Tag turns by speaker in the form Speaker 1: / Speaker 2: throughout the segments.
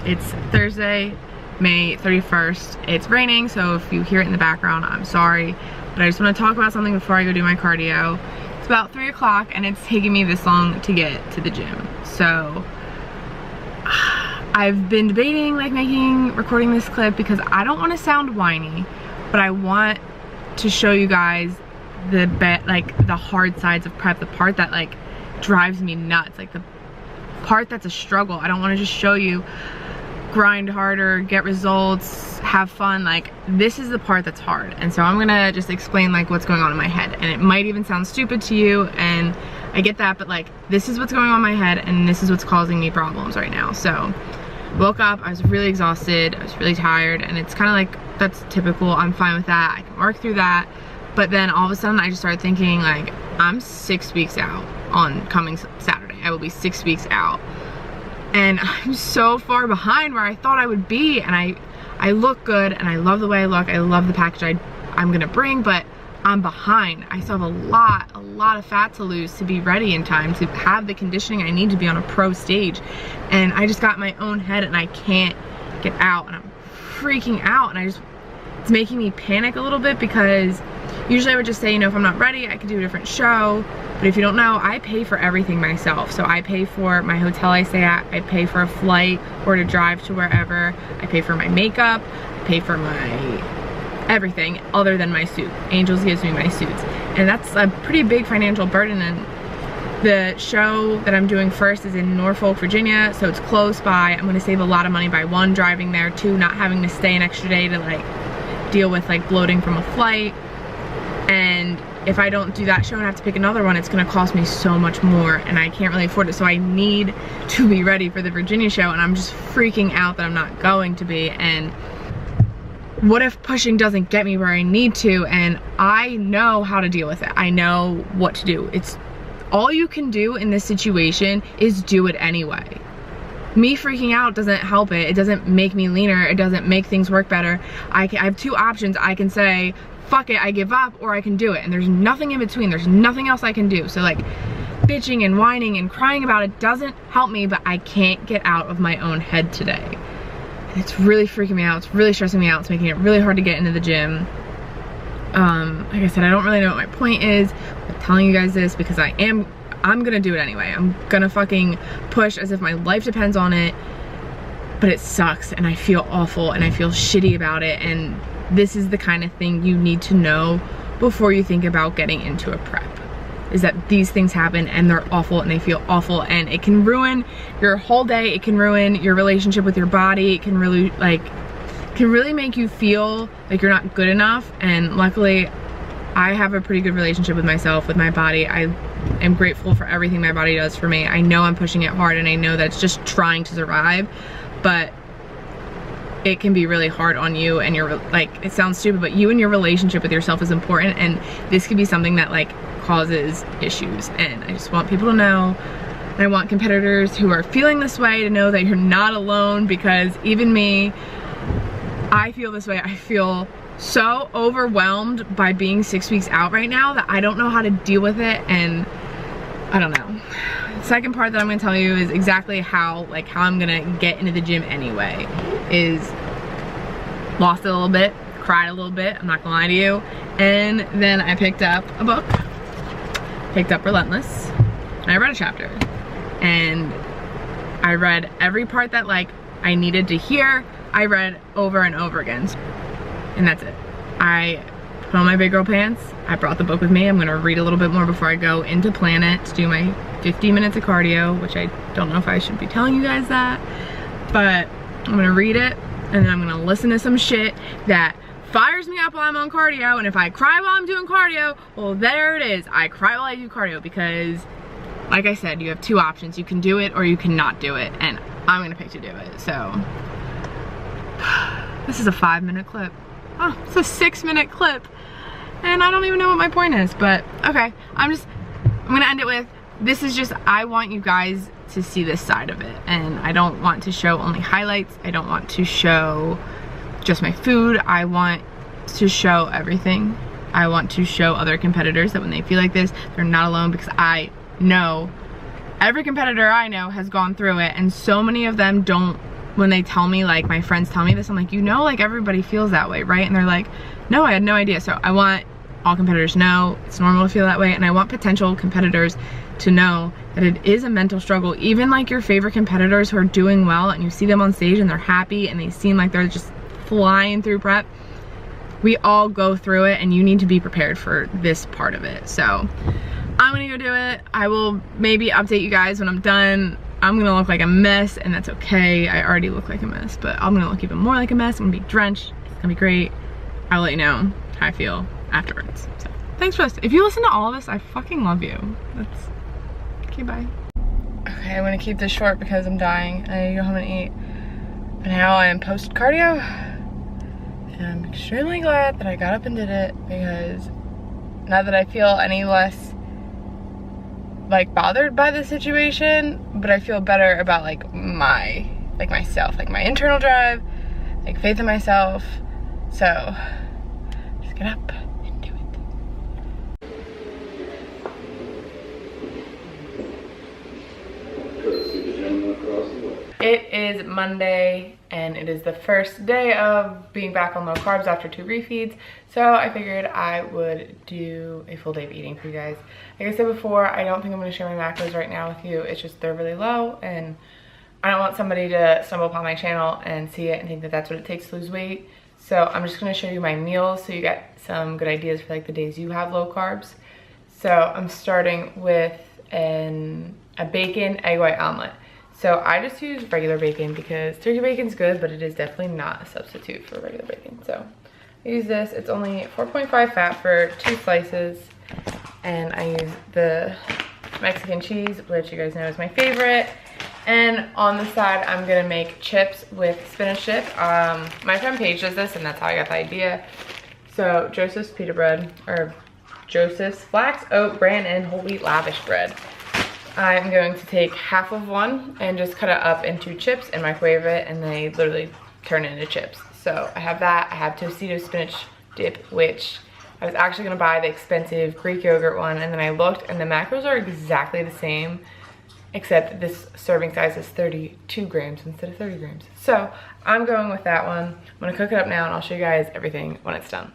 Speaker 1: It's Thursday, May 31st. It's raining, so if you hear it in the background, I'm sorry. But I just want to talk about something before I go do my cardio. It's about 3 o'clock and it's taking me this long to get to the gym. So I've been debating recording this clip because I don't want to sound whiny, but I want to show you guys the hard sides of prep, the part that drives me nuts, the part that's a struggle. I don't want to just show you grind harder, get results, have fun. This is the part that's hard. And so I'm gonna just explain what's going on in my head, and it might even sound stupid to you, and I get that, but this is what's going on in my head, and this is what's causing me problems right now. So woke up, I was really exhausted, I was really tired, and it's kind of that's typical. I'm fine with that, I can work through that. But then all of a sudden I just started thinking I'm 6 weeks out on coming Saturday. I will be 6 weeks out. And I'm so far behind where I thought I would be, and I look good and I love the way I look. I love the package I'm gonna bring, but I'm behind. I still have a lot of fat to lose to be ready in time to have the conditioning I need to be on a pro stage. And I just got in my own head and I can't get out, and I'm freaking out, and it's making me panic a little bit, because usually I would just say, if I'm not ready, I could do a different show. But if you don't know, I pay for everything myself. So I pay for my hotel I stay at, I pay for a flight or to drive to wherever, I pay for my makeup, I pay for my everything other than my suit. Angels gives me my suits. And that's a pretty big financial burden. And the show that I'm doing first is in Norfolk, Virginia, so it's close by. I'm gonna save a lot of money by 1, driving there, 2, not having to stay an extra day to deal with bloating from a flight. And if I don't do that show and have to pick another one, it's gonna cost me so much more, and I can't really afford it. So I need to be ready for the Virginia show, and I'm just freaking out that I'm not going to be. And what if pushing doesn't get me where I need to? And I know how to deal with it. I know what to do. It's all you can do in this situation is do it anyway. Me freaking out doesn't help it. It doesn't make me leaner. It doesn't make things work better. I have 2 options. I can say, fuck it, I give up, or I can do it. And there's nothing in between. There's nothing else I can do. So bitching and whining and crying about it doesn't help me, but I can't get out of my own head today. It's really freaking me out. It's really stressing me out. It's making it really hard to get into the gym. Like I said, I don't really know what my point is. I'm telling you guys this because I'm gonna do it anyway. I'm gonna fucking push as if my life depends on it, but it sucks and I feel awful and I feel shitty about it. And this is the kind of thing you need to know before you think about getting into a prep, is that these things happen and they're awful and they feel awful, and it can ruin your whole day. It can ruin your relationship with your body. It can really make you feel like you're not good enough. And luckily I have a pretty good relationship with myself, with my body. I am grateful for everything my body does for me. I know I'm pushing it hard and I know that it's just trying to survive, but it can be really hard on you, and it sounds stupid, but you and your relationship with yourself is important, and this could be something that causes issues. And I just want people to know, and I want competitors who are feeling this way to know that you're not alone, because even me, I feel this way. I feel so overwhelmed by being 6 weeks out right now that I don't know how to deal with it, and I don't know. The second part that I'm gonna tell you is exactly how I'm gonna get into the gym anyway. Is lost it a little bit, cried a little bit, I'm not gonna lie to you, and then I picked up a book, picked up Relentless, and I read a chapter, and I read every part that I needed to hear. I read over and over again, and that's it. I put on my big girl pants, I brought the book with me. I'm gonna read a little bit more before I go into Planet to do my 15 minutes of cardio, which I don't know if I should be telling you guys that, but I'm gonna read it, and then I'm gonna listen to some shit that fires me up while I'm on cardio. And if I cry while I'm doing cardio, well, there it is. I cry while I do cardio, because like I said, you have 2 options. You can do it or you cannot do it, and I'm gonna pick to do it. So this is a 5-minute clip. Oh, it's a 6-minute clip, and I don't even know what my point is, but okay. I'm gonna end it with, this is just, I want you guys to see this side of it, and I don't want to show only highlights. I don't want to show just my food. I want to show everything. I want to show other competitors that when they feel like this, they're not alone, because I know every competitor I know has gone through it, and so many of them don't when they tell me, like my friends tell me this, I'm like, you know, like everybody feels that way, right? And they're like, no, I had no idea. So I want all competitors to know it's normal to feel that way, and I want potential competitors to know that it is a mental struggle. Even like your favorite competitors who are doing well and you see them on stage and they're happy and they seem like they're just flying through prep, we all go through it, and you need to be prepared for this part of it. So I'm gonna go do it. I will maybe update you guys when I'm done. I'm gonna look like a mess, and that's okay. I already look like a mess, but I'm gonna look even more like a mess. I'm gonna be drenched. It's gonna be great. I'll let you know how I feel afterwards. So thanks for listening. If you listen to all of this, I fucking love you. That's okay, bye. Okay, I'm gonna keep this short because I'm dying. I need to go home and eat. But now I am post cardio, and I'm extremely glad that I got up and did it, because not that I feel any less like bothered by the situation, but I feel better about like myself, like my internal drive, like faith in myself. So just get up and do it. It is Monday, and it is the first day of being back on low carbs after 2 refeeds. So I figured I would do a full day of eating for you guys. Like I said before, I don't think I'm going to share my macros right now with you. It's just they're really low, and I don't want somebody to stumble upon my channel and see it and think that that's what it takes to lose weight. So I'm just going to show you my meals so you get some good ideas for like the days you have low carbs. So I'm starting with a bacon egg white omelet. So I just use regular bacon because turkey bacon's good, but it is definitely not a substitute for regular bacon. So I use this. It's only 4.5 fat for 2 slices. And I use the Mexican cheese, which you guys know is my favorite. And on the side, I'm gonna make chips with spinach dip. My friend Paige does this, and that's how I got the idea. So Joseph's pita bread, or Joseph's flax, oat, bran, and whole wheat lavish bread. I'm going to take half of one and just cut it up into chips and microwave it, and they literally turn it into chips. So I have that. I have Tostito spinach dip, which I was actually gonna buy the expensive Greek yogurt one, and then I looked and the macros are exactly the same, except this serving size is 32 grams instead of 30 grams. So I'm going with that one. I'm gonna cook it up now, and I'll show you guys everything when it's done.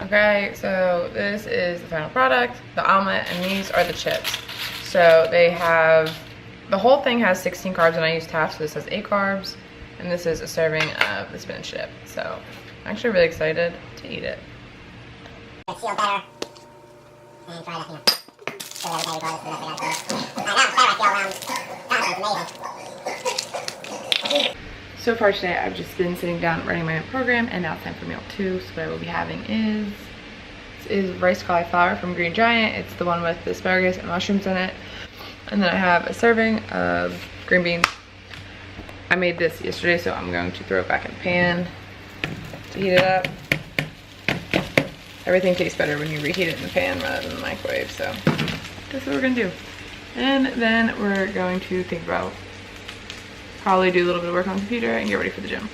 Speaker 1: Okay, so this is the final product, the omelet, and these are the chips. So they have, the whole thing has 16 carbs, and I used half, so this has 8 carbs, and this is a serving of the spinach dip. So I'm actually really excited to eat it.
Speaker 2: I feel better. And try to, show everybody regardless of the mess I feel amazing.
Speaker 1: So far today, I've just been sitting down writing my own program, and now it's time for meal 2. So what I will be having is rice cauliflower from Green Giant. It's the one with the asparagus and mushrooms in it. And then I have a serving of green beans. I made this yesterday, so I'm going to throw it back in the pan to heat it up. Everything tastes better when you reheat it in the pan rather than the microwave, so that's what we're gonna do. And then we're going to think about probably do a little bit of work on the computer and get ready for the gym.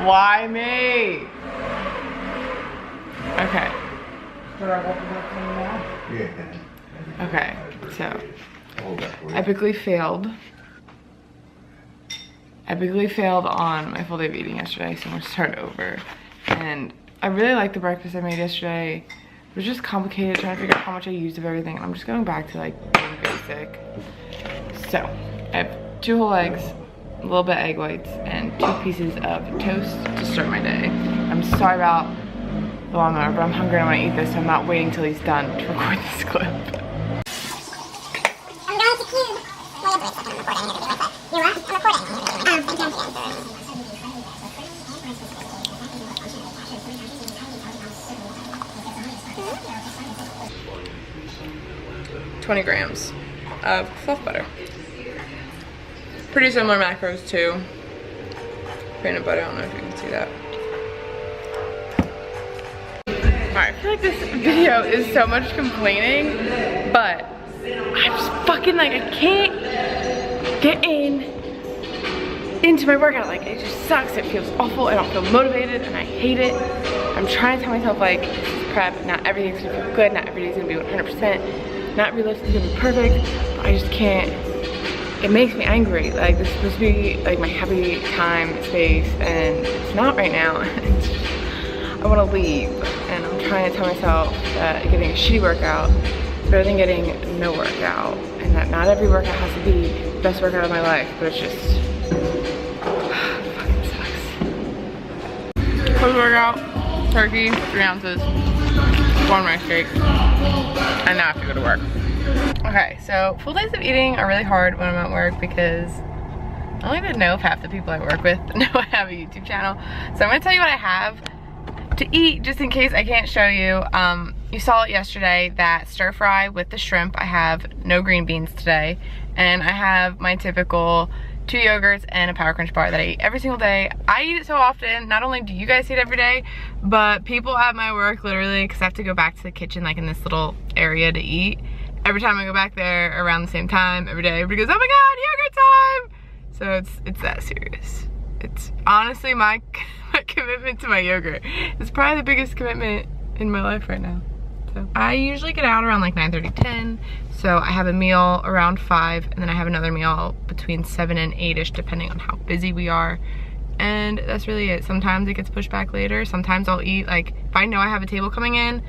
Speaker 1: Why me? Okay. Okay, so epically failed on my full day of eating yesterday, so I'm gonna start over. And I really liked the breakfast I made yesterday. It was just complicated trying to figure out how much I used of everything. I'm just going back to like being basic. So I have 2 whole eggs, a little bit of egg whites, and 2 pieces of toast to start my day. I'm sorry about the lawnmower, but I'm hungry and I want to eat this, so I'm not waiting till he's done to record this clip.
Speaker 2: I'm going to cube. Wait a second, I'm recording. You what? I'm recording.
Speaker 1: 20 grams of fluff butter. Pretty similar macros to peanut butter. I don't know if you can see that. Alright, I feel like this video is so much complaining, but I'm just fucking like, I can't get into my workout. Like, it just sucks. It feels awful. I don't feel motivated and I hate it. I'm trying to tell myself like, this is prep, not everything's gonna feel good, not everything's gonna be 100%. Not realistic, it's gonna be perfect, but I just can't. It makes me angry. Like, this is supposed to be like my happy time space, and it's not right now. I want to leave, and I'm trying to tell myself that getting a shitty workout is better than getting no workout, and that not every workout has to be the best workout of my life, but it's just it fucking sucks. Close workout, turkey, 3 ounces, 1 rice cake. And now I have to go to work. Okay, so full days of eating are really hard when I'm at work because I don't even know if half the people I work with know I have a YouTube channel. So I'm gonna tell you what I have to eat just in case I can't show you. You saw it yesterday, that stir fry with the shrimp. I have no green beans today. And I have my typical 2 yogurts and a Power Crunch bar that I eat every single day. I eat it so often, not only do you guys eat it every day, but people at my work literally, because I have to go back to the kitchen like in this little area to eat. Every time I go back there around the same time, every day, everybody goes, oh my god, yogurt time! So it's that serious. It's honestly my commitment to my yogurt. It's probably the biggest commitment in my life right now. So I usually get out around like 9:30, 10. So I have a meal around 5, and then I have another meal between 7 and 8-ish, depending on how busy we are. And that's really it. Sometimes it gets pushed back later. Sometimes I'll eat, like, if I know I have a table coming in,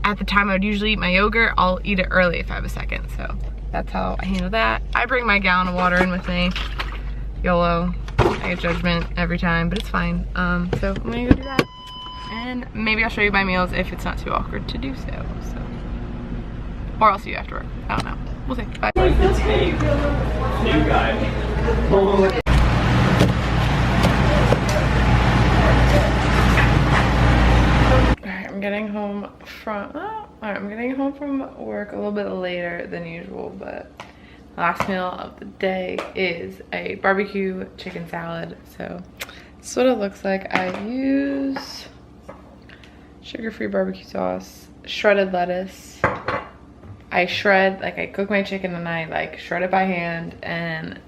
Speaker 1: at the time I would usually eat my yogurt, I'll eat it early if I have a second. So that's how I handle that. I bring my gallon of water in with me. YOLO. I get judgment every time, but it's fine. So I'm gonna go do that. And maybe I'll show you my meals if it's not too awkward to do so. Or I'll see you after work. I don't know. We'll see. Bye. New guy. Alright, I'm getting home from work a little bit later than usual, but last meal of the day is a barbecue chicken salad. So this is what it looks like. I use sugar-free barbecue sauce, shredded lettuce. I shred, like, I cook my chicken and I like shred it by hand, and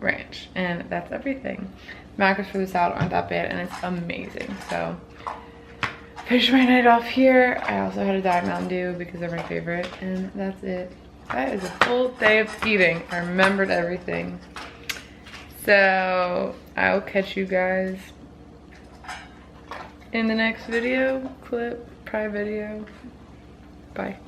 Speaker 1: ranch, and that's everything. Macros for the salad aren't that bad, and it's amazing. So finished my night off here. I also had a Diet Mountain Dew because they're my favorite, and that's it. That is a full day of eating. I remembered everything. So I'll catch you guys in the next video, clip, probably video. Bye.